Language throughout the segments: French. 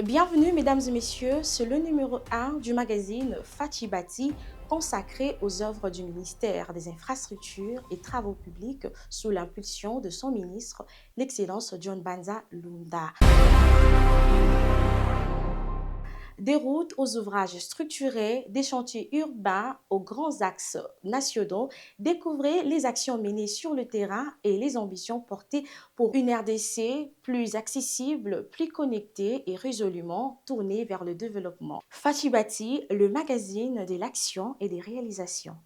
Bienvenue mesdames et messieurs, c'est le numéro 1 du magazine Fatibati consacré aux œuvres du ministère des Infrastructures et Travaux publics sous l'impulsion de son ministre, l'Excellence John Banza Lunda. Des routes aux ouvrages structurés, des chantiers urbains aux grands axes nationaux, découvrez les actions menées sur le terrain et les ambitions portées pour une RDC plus accessible, plus connectée et résolument tournée vers le développement. Fatibati, le magazine de l'action et des réalisations.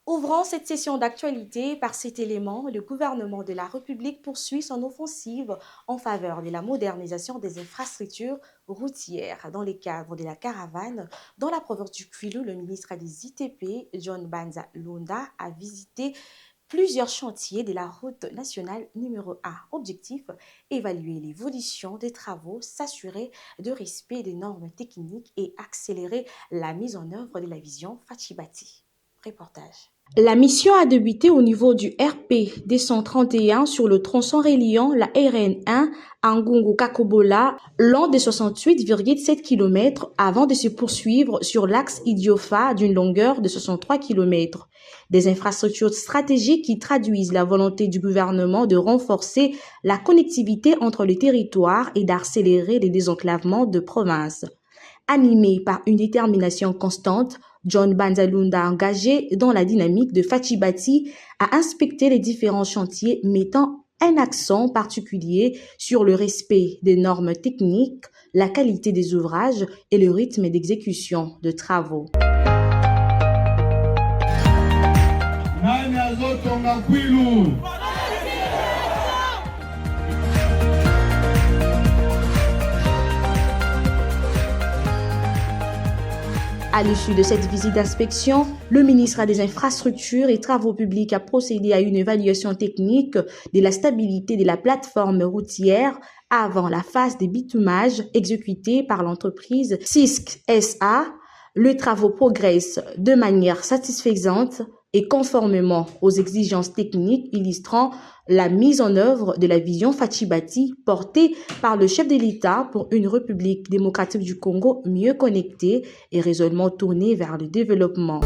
Ouvrant cette session d'actualité par cet élément, le gouvernement de la République poursuit son offensive en faveur de la modernisation des infrastructures routières. Dans le cadre de la caravane, dans la province du Kwilu, le ministre des ITP, John Banza Lunda, a visité plusieurs chantiers de la route nationale numéro 1. Objectif, évaluer l'évolution des travaux, s'assurer de respect des normes techniques et accélérer la mise en œuvre de la vision Fatibati. Reportage. La mission a débuté au niveau du RP 231 sur le tronçon reliant la RN1 à Ngungu-Kakobola, long de 68,7 km avant de se poursuivre sur l'axe Idiofa d'une longueur de 63 km. Des infrastructures stratégiques qui traduisent la volonté du gouvernement de renforcer la connectivité entre les territoires et d'accélérer les désenclavements de provinces. Animé par une détermination constante, John Banza Lunda, engagé dans la dynamique de Fatibati, a inspecté les différents chantiers mettant un accent particulier sur le respect des normes techniques, la qualité des ouvrages et le rythme d'exécution de travaux. À l'issue de cette visite d'inspection, le ministre des Infrastructures et Travaux publics a procédé à une évaluation technique de la stabilité de la plateforme routière avant la phase de bitumage exécutée par l'entreprise CISC SA. Les travaux progressent de manière satisfaisante et conformément aux exigences techniques illustrant la mise en œuvre de la vision Fatibati portée par le chef de l'État pour une République démocratique du Congo mieux connectée et résolument tournée vers le développement.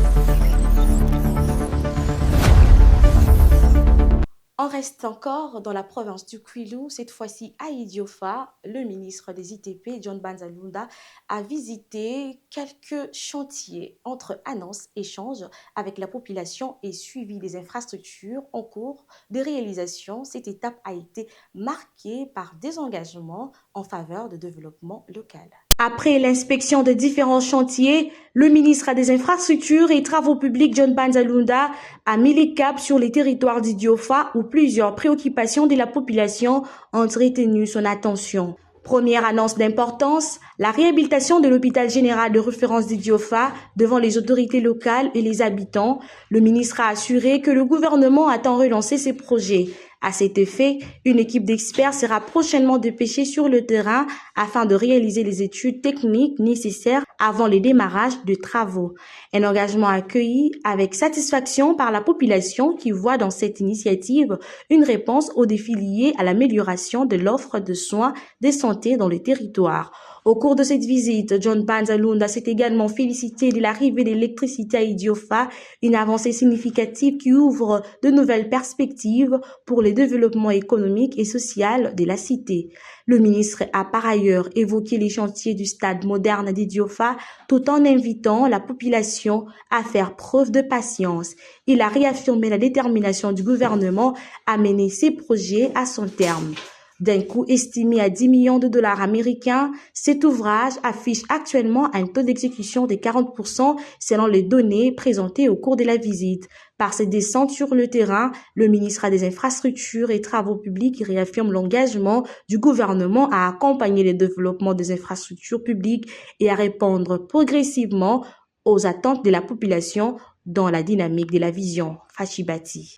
On reste encore dans la province du Kwilu, cette fois-ci à Idiofa. Le ministre des ITP, John Banza Lunda, a visité quelques chantiers entre annonces, échanges avec la population et suivi des infrastructures en cours de réalisation. Cette étape a été marquée par des engagements en faveur de développement local. Après l'inspection de différents chantiers, le ministre des Infrastructures et Travaux publics John Banza Lunda a mis les caps sur les territoires d'Idiofa où plusieurs préoccupations de la population ont retenu son attention. Première annonce d'importance, la réhabilitation de l'hôpital général de référence d'Idiofa devant les autorités locales et les habitants. Le ministre a assuré que le gouvernement attend relancer ces projets. À cet effet, une équipe d'experts sera prochainement dépêchée sur le terrain afin de réaliser les études techniques nécessaires avant le démarrage des travaux. Un engagement accueilli avec satisfaction par la population qui voit dans cette initiative une réponse aux défis liés à l'amélioration de l'offre de soins de santé dans les territoires. Au cours de cette visite, John Banza Lunda s'est également félicité de l'arrivée de l'électricité à Idiofa, une avancée significative qui ouvre de nouvelles perspectives pour le développement économique et social de la cité. Le ministre a par ailleurs évoqué les chantiers du stade moderne d'Idiofa tout en invitant la population à faire preuve de patience. Il a réaffirmé la détermination du gouvernement à mener ces projets à son terme. D'un coût estimé à 10 millions de dollars américains, cet ouvrage affiche actuellement un taux d'exécution de 40% selon les données présentées au cours de la visite. Par ses descentes sur le terrain, le ministre des Infrastructures et Travaux publics réaffirme l'engagement du gouvernement à accompagner le développement des infrastructures publiques et à répondre progressivement aux attentes de la population dans la dynamique de la vision Fatibati.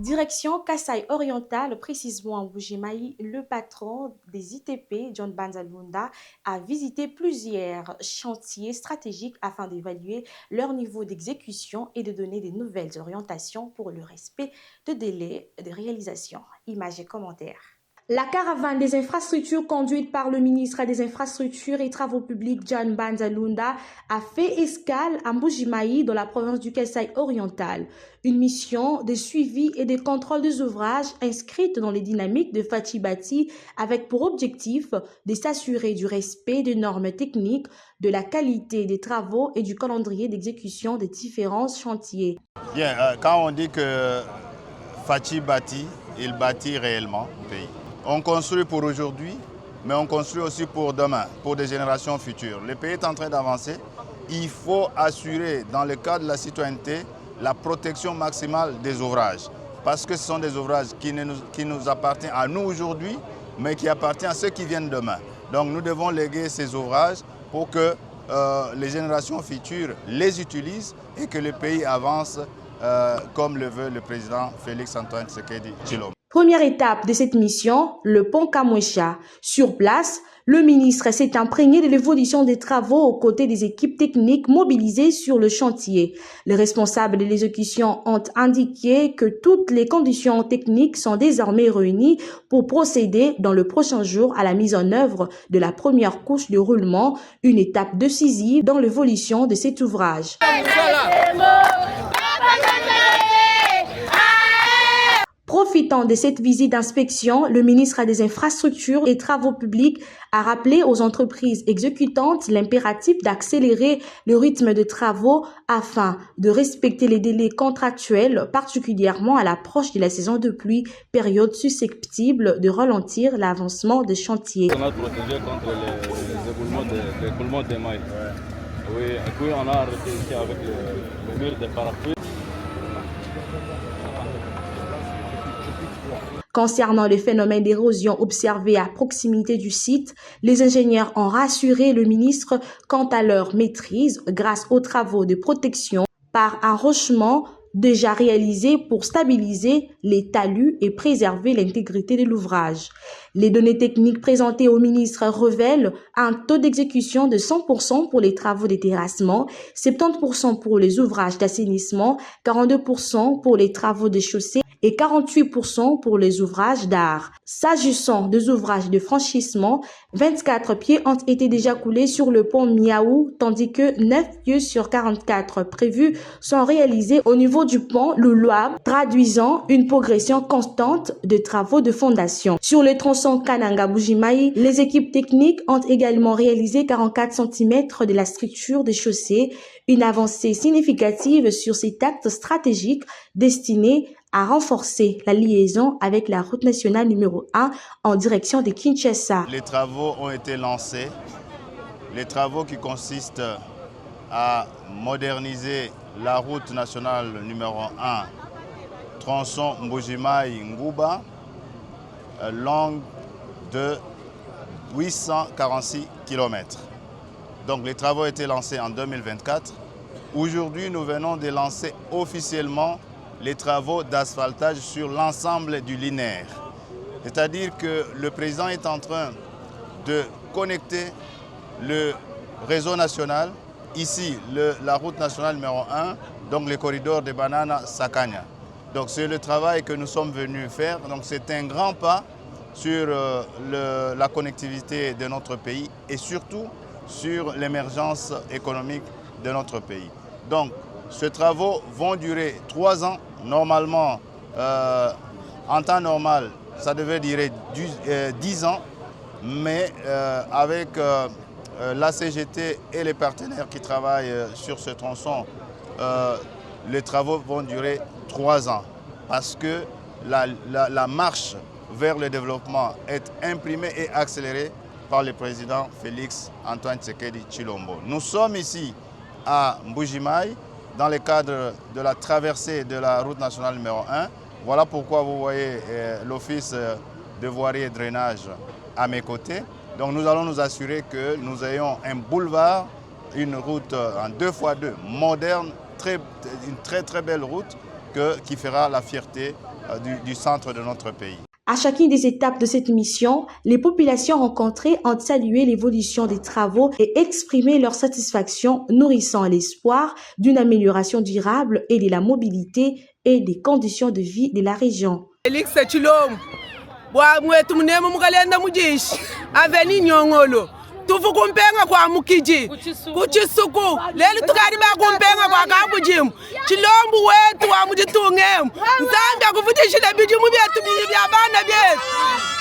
Direction Kasaï oriental, précisément à Bujimaï, le patron des ITP, John Banzalunda, a visité plusieurs chantiers stratégiques afin d'évaluer leur niveau d'exécution et de donner des nouvelles orientations pour le respect de délais de réalisation. Images et commentaires. La caravane des infrastructures conduite par le ministre des Infrastructures et Travaux publics John Banzalunda a fait escale à Mbujimayi dans la province du Kasaï oriental. Une mission de suivi et de contrôle des ouvrages inscrite dans les dynamiques de Fatih-Bati avec pour objectif de s'assurer du respect des normes techniques, de la qualité des travaux et du calendrier d'exécution des différents chantiers. Bien, quand on dit que Fatih bâtit, il bâtit réellement le pays. On construit pour aujourd'hui, mais on construit aussi pour demain, pour des générations futures. Le pays est en train d'avancer. Il faut assurer, dans le cadre de la citoyenneté, la protection maximale des ouvrages. Parce que ce sont des ouvrages qui nous appartiennent à nous aujourd'hui, mais qui appartiennent à ceux qui viennent demain. Donc nous devons léguer ces ouvrages pour que les générations futures les utilisent et que le pays avance comme le veut le président Félix-Antoine Tshisekedi Tshilombo. Première étape de cette mission, le pont Kamwesha. Sur place, le ministre s'est imprégné de l'évolution des travaux aux côtés des équipes techniques mobilisées sur le chantier. Les responsables de l'exécution ont indiqué que toutes les conditions techniques sont désormais réunies pour procéder dans le prochain jour à la mise en œuvre de la première couche de roulement, une étape décisive dans l'évolution de cet ouvrage. Profitant de cette visite d'inspection, le ministre des Infrastructures et Travaux publics a rappelé aux entreprises exécutantes l'impératif d'accélérer le rythme de travaux afin de respecter les délais contractuels, particulièrement à l'approche de la saison de pluie, période susceptible de ralentir l'avancement des chantiers. On a protégé contre les éboulements des mailles. Oui, et puis on a arrêté ici avec le mur de parapluie. Concernant le phénomène d'érosion observé à proximité du site, les ingénieurs ont rassuré le ministre quant à leur maîtrise grâce aux travaux de protection par enrochement déjà réalisé pour stabiliser les talus et préserver l'intégrité de l'ouvrage. Les données techniques présentées au ministre révèlent un taux d'exécution de 100% pour les travaux de terrassement, 70% pour les ouvrages d'assainissement, 42% pour les travaux de chaussée et 48% pour les ouvrages d'art. S'agissant des ouvrages de franchissement, 24 pieds ont été déjà coulés sur le pont Miaou, tandis que 9 pieds sur 44 prévus sont réalisés au niveau du pont Louloa, traduisant une progression constante de travaux de fondation. Sur le tronçon Kananga-Bujimayi, les équipes techniques ont également réalisé 44 cm de la structure des chaussées, une avancée significative sur cet acte stratégique destiné à renforcer la liaison avec la route nationale numéro 1 en direction de Kinshasa. Les travaux ont été lancés. Les travaux qui consistent à moderniser la route nationale numéro 1, tronçon Mbujimayi-Nguba, longue de 846 km. Donc les travaux ont été lancés en 2024. Aujourd'hui, nous venons de lancer officiellement les travaux d'asphaltage sur l'ensemble du linéaire. C'est-à-dire que le président est en train de connecter le réseau national, ici la route nationale numéro 1, donc le corridor de Banana-Sakanya. Donc c'est le travail que nous sommes venus faire. Donc c'est un grand pas sur la connectivité de notre pays et surtout sur l'émergence économique de notre pays. Donc ces travaux vont durer 3 ans. Normalement, en temps normal, ça devait durer 10 ans, mais avec la CGT et les partenaires qui travaillent sur ce tronçon, les travaux vont durer 3 ans parce que la marche vers le développement est imprimée et accélérée par le président Félix-Antoine Tshisekedi Tshilombo. Nous sommes ici à Mbujimayi, dans le cadre de la traversée de la route nationale numéro 1. Voilà pourquoi vous voyez l'office de voirie et drainage à mes côtés. Donc nous allons nous assurer que nous ayons un boulevard, une route en 2x2 moderne, une très belle route qui fera la fierté du centre de notre pays. À chacune des étapes de cette mission, les populations rencontrées ont salué l'évolution des travaux et exprimé leur satisfaction, nourrissant l'espoir d'une amélioration durable et de la mobilité et des conditions de vie de la région. tuvukumpenga kwa mukiji kuchisuku leli tukariba kumpenga kwa kabujimu chilombu wetu wa mujitungemu nzambi akuvutishile bijimu byetu bya bana byetu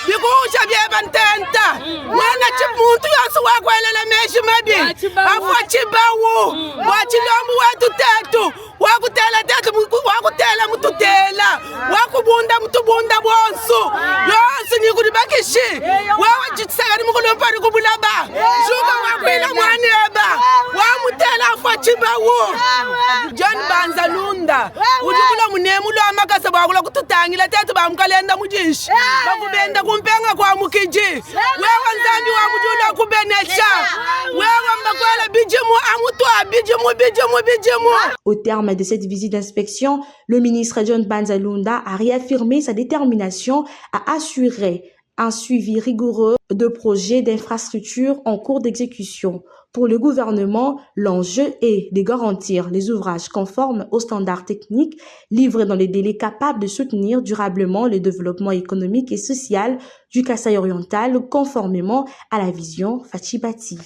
bikusha byebantenta mwana chimuntu yose wakwelele meshi mabi afwa chibawu wa chilombu wetu tetu wakutela tetu wakutela mututela wakubunda mutubunda bonsu yose nikuribakishi wewe chitsagari mukulompari kubulaba Juga wakwila mwaneba wamutela afwa chibawu John Banza Lunda udukula munemu lo amakasa bakula kututangila tetu bamkalenda mujishi bakubenda kumpenga kwa mukiji wewe nzambi wa mujula kubenesha wewe mbakwela bijimu amutwa bijimu. Au terme de cette visite d'inspection, le ministre John Banza Lunda a réaffirmé sa détermination à assurer un suivi rigoureux de projets d'infrastructures en cours d'exécution. Pour le gouvernement, l'enjeu est de garantir les ouvrages conformes aux standards techniques, livrés dans les délais capables de soutenir durablement le développement économique et social du Kasaï oriental, conformément à la vision Fatih-Bati.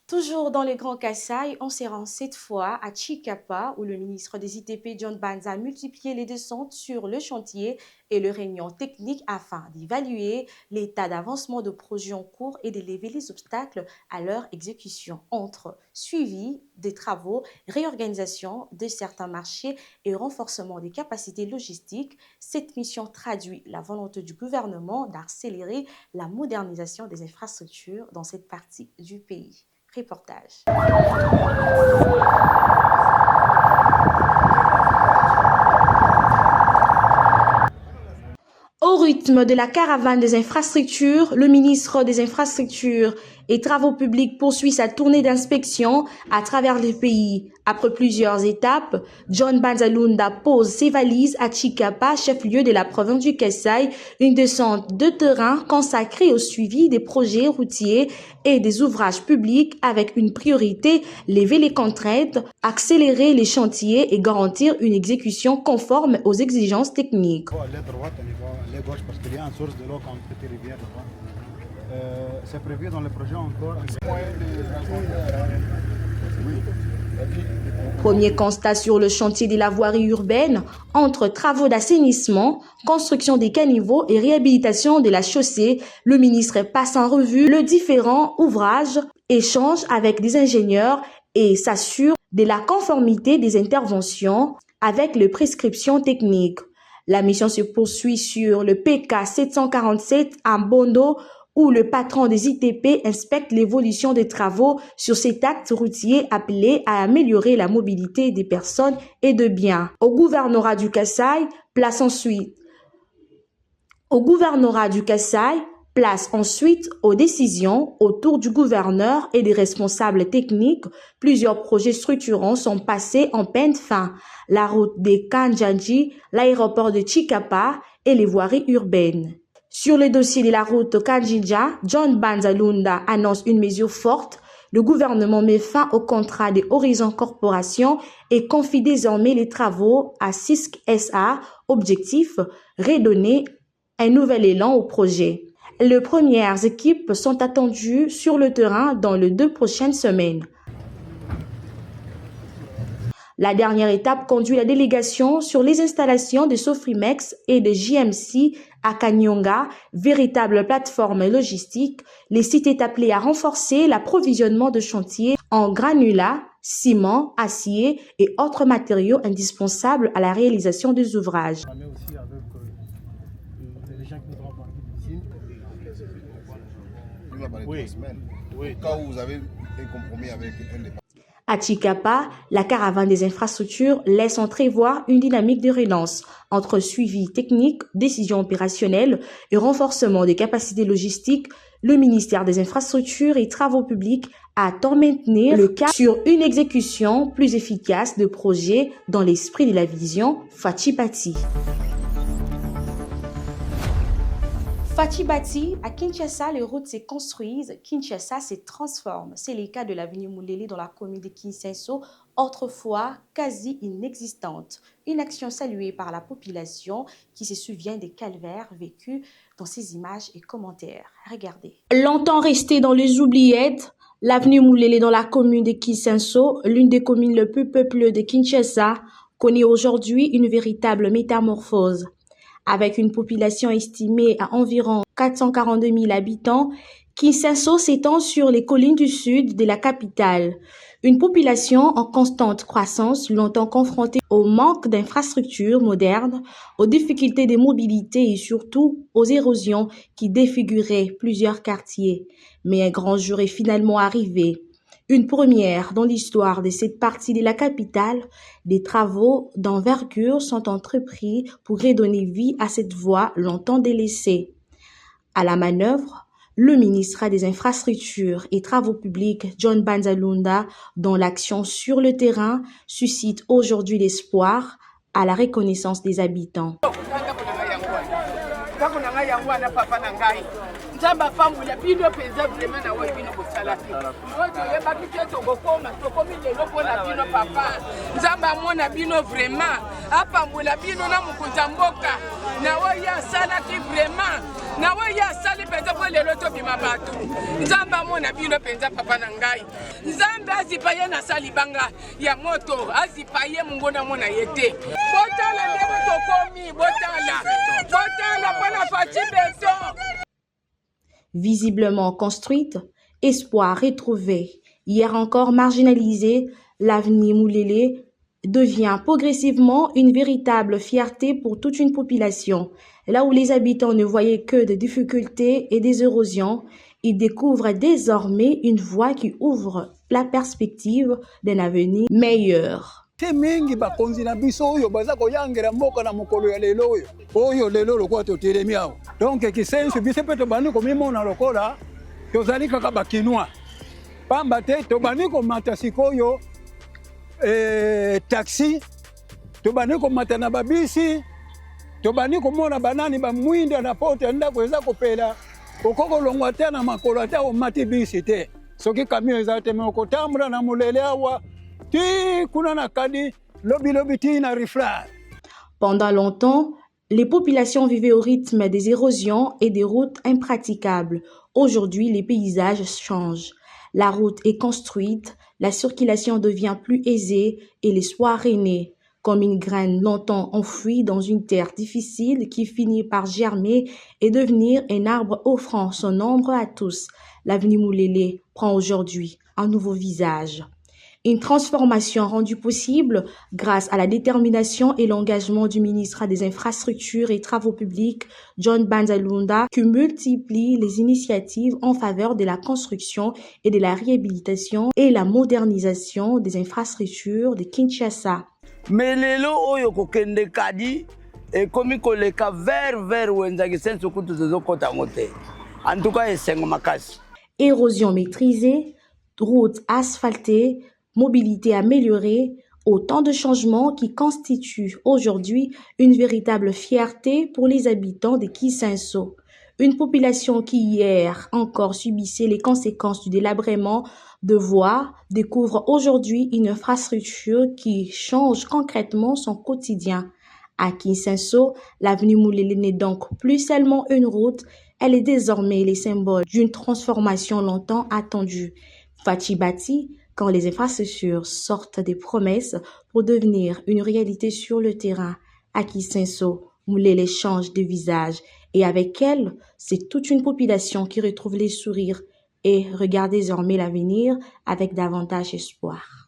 Toujours dans le Grand Kasaï, on s'est rendu cette fois à Chikapa, où le ministre des ITP, John Banza, a multiplié les descentes sur le chantier et les réunions techniques afin d'évaluer l'état d'avancement de projets en cours et d'élever les obstacles à leur exécution, entre suivi des travaux, réorganisation de certains marchés et renforcement des capacités logistiques. Cette mission traduit la volonté du gouvernement d'accélérer la modernisation des infrastructures dans cette partie du pays. Reportage. Au rythme de la caravane des infrastructures, le ministre des Infrastructures et Travaux publics poursuit sa tournée d'inspection à travers le pays. Après plusieurs étapes, John Banza Lunda pose ses valises à Chikapa, chef-lieu de la province du Kasaï, une descente de terrain consacrée au suivi des projets routiers et des ouvrages publics avec une priorité, lever les contraintes, accélérer les chantiers et garantir une exécution conforme aux exigences techniques. C'est prévu dans le projet encore. Premier constat sur le chantier de la voirie urbaine, entre travaux d'assainissement, construction des caniveaux et réhabilitation de la chaussée, le ministre passe en revue les différents ouvrages, échange avec des ingénieurs et s'assure de la conformité des interventions avec les prescriptions techniques. La mission se poursuit sur le PK 747 à Bondo, où le patron des ITP inspecte l'évolution des travaux sur cet acte routier appelé à améliorer la mobilité des personnes et de biens. Au gouvernorat du Kasaï, place ensuite aux décisions autour du gouverneur et des responsables techniques. Plusieurs projets structurants sont passés en peine fin. La route des Kanjanji, l'aéroport de Chikapa et les voiries urbaines. Sur le dossier de la route Kanjinja, John Banza Lunda annonce une mesure forte. Le gouvernement met fin au contrat de Horizon Corporation et confie désormais les travaux à CISC SA. Objectif, redonner un nouvel élan au projet. Les premières équipes sont attendues sur le terrain dans les 2 prochaines semaines. La dernière étape conduit la délégation sur les installations de Sofrimex et de JMC à Kanyonga, véritable plateforme logistique. Le site est appelé à renforcer l'approvisionnement de chantiers en granulats, ciment, acier et autres matériaux indispensables à la réalisation des ouvrages. Quand vous avez un compromis avec un des À Chikapa, la caravane des infrastructures laisse entrevoir une dynamique de relance entre suivi technique, décision opérationnelle et renforcement des capacités logistiques. Le ministère des Infrastructures et Travaux publics attend maintenir le cap sur une exécution plus efficace de projets dans l'esprit de la vision Fachi Bati. Fachi Bati, à Kinshasa, les routes se construisent, Kinshasa se transforme. C'est le cas de l'avenue Moulélé dans la commune de Kinsenso, autrefois quasi inexistante. Une action saluée par la population qui se souvient des calvaires vécus dans ces images et commentaires. Regardez. Longtemps restée dans les oubliettes, l'avenue Moulélé dans la commune de Kinsenso, l'une des communes les plus peuplées de Kinshasa, connaît aujourd'hui une véritable métamorphose. Avec une population estimée à environ 442 000 habitants, Kinsenso s'étend sur les collines du sud de la capitale. Une population en constante croissance, longtemps confrontée au manque d'infrastructures modernes, aux difficultés de mobilité et surtout aux érosions qui défiguraient plusieurs quartiers. Mais un grand jour est finalement arrivé. Une première dans l'histoire de cette partie de la capitale, des travaux d'envergure sont entrepris pour redonner vie à cette voie longtemps délaissée. À la manœuvre, le ministre des Infrastructures et Travaux publics, John Banzalunda, dont l'action sur le terrain suscite aujourd'hui l'espoir à la reconnaissance des habitants. Nzamba famula bino peza vraiment na wa bino kosala te oto yeba kite to bokoma to komi de loko na bino papa nzamba mona bino vraiment apambula bino na mukunza mboka na wa ya sala ki vraiment na wa ya sali peza po lelo to bima batu nzamba mona bino peza papa na ngai nzambe azipaye na sali banga ya moto azipaye mungona mona yete botala lelo to komi botala pana Fachi Beton. Visiblement construite, espoir retrouvé. Hier encore marginalisée, l'avenue Moulélé devient progressivement une véritable fierté pour toute une population. Là où les habitants ne voyaient que des difficultés et des érosions, ils découvrent désormais une voie qui ouvre la perspective d'un avenir meilleur. Mingi bakonzi na biso oyo baza koyangela mboka na mokolo ya lelo oyo lelo lokwa totelemi awo donc Kinsenso biso mpe tobandi komimona lokola tozali kaka bakinwa pamba te tobandi komata sikoyo taxi tobandi komata na babisi tobandi komona banani bamwinda na poto ya ndako eza kopela okokolongwa te na makolo ata omati bisi te soki kamio eza te me okotambola na molele awa. Pendant longtemps, les populations vivaient au rythme des érosions et des routes impraticables. Aujourd'hui, les paysages changent. La route est construite, la circulation devient plus aisée et l'espoir est né, comme une graine longtemps enfouie dans une terre difficile qui finit par germer et devenir un arbre offrant son ombre à tous. L'avenue Moulélé prend aujourd'hui un nouveau visage. Une transformation rendue possible grâce à la détermination et l'engagement du ministre des Infrastructures et Travaux publics, John Banzalunda, qui multiplie les initiatives en faveur de la construction et de la réhabilitation et la modernisation des infrastructures de Kinshasa. Mais lelo oyo kokende kadi e komi koleka vers wenzaki senso kutu zozo kota ngote. En tout cas, esengo makasi. Érosion maîtrisée, routes asphaltées, mobilité améliorée, autant de changements qui constituent aujourd'hui une véritable fierté pour les habitants de Kinsenso. Une population qui hier encore subissait les conséquences du délabrement de voies découvre aujourd'hui une infrastructure qui change concrètement son quotidien. À Kinsenso, l'avenue Moulélé n'est donc plus seulement une route, elle est désormais le symbole d'une transformation longtemps attendue. Fachi Bati, quand les infrastructures sortent des promesses pour devenir une réalité sur le terrain, à Kinsenso, Moulélé change de visage et avec elle, c'est toute une population qui retrouve les sourires et regarde désormais l'avenir avec davantage espoir.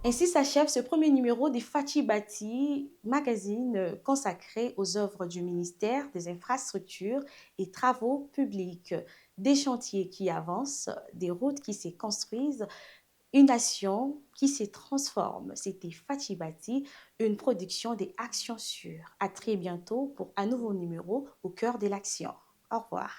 Ainsi s'achève ce premier numéro des Fachi Bati, magazine consacré aux œuvres du ministère des Infrastructures et Travaux publics. Des chantiers qui avancent, des routes qui se construisent, Une nation qui se transforme. C'était Fatih Bati, une production des Actions Sûres. À très bientôt pour un nouveau numéro au cœur de l'action. Au revoir.